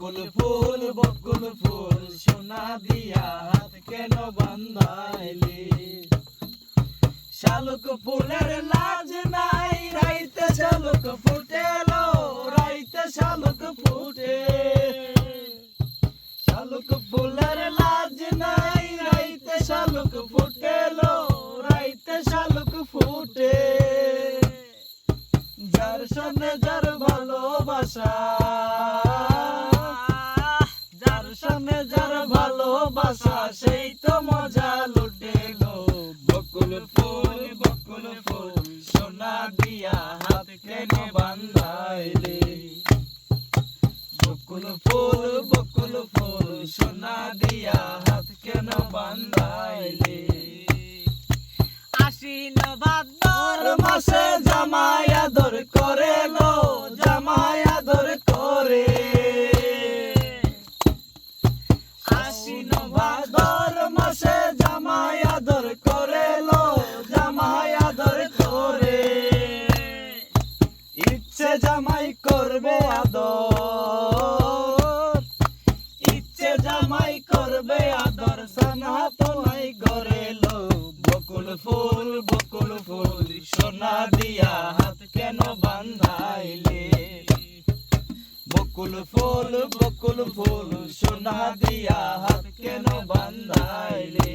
বকুল ফুল সোনা দিয়া হাত কেন বান্ধাইলি? শালুক ফুলের লাজ নাই, রাইতে শালুক ফুটেলো, রাইতে শালুক ফুটে। শালুক ফুলের লাজ নাই, রাইতে শালুক ফুটেলো, রাইতে শালুক ফুটে। যার সনে যার ভালোবাসা, যার সনে যার ভালোবাসা, সেই তো মজা লুটে গো। বকুল ফুল সোনা দিয়া হাত কেন বান্ধাইলি? বকুল ফুল সোনা দিয়া হাত কেন বান্ধাইলি? আশ্বিন ভাদ্র মাসে জামাই আদর করে লো, জামাই আদর করে। আশ্বিন ভাদর মাসে জামাই আদর করে লো, জামাই আদর করে। ইচ্ছে জামাই করবে আদর, ইচ্ছে জামাই করবে আদর, সানা তো নাই করে লো। বকুল ফুল সোনা দিয়া হাত কেন বান্ধাইলি? বকুল ফুল সোনা দিয়া হাত কেন বান্ধাইলি?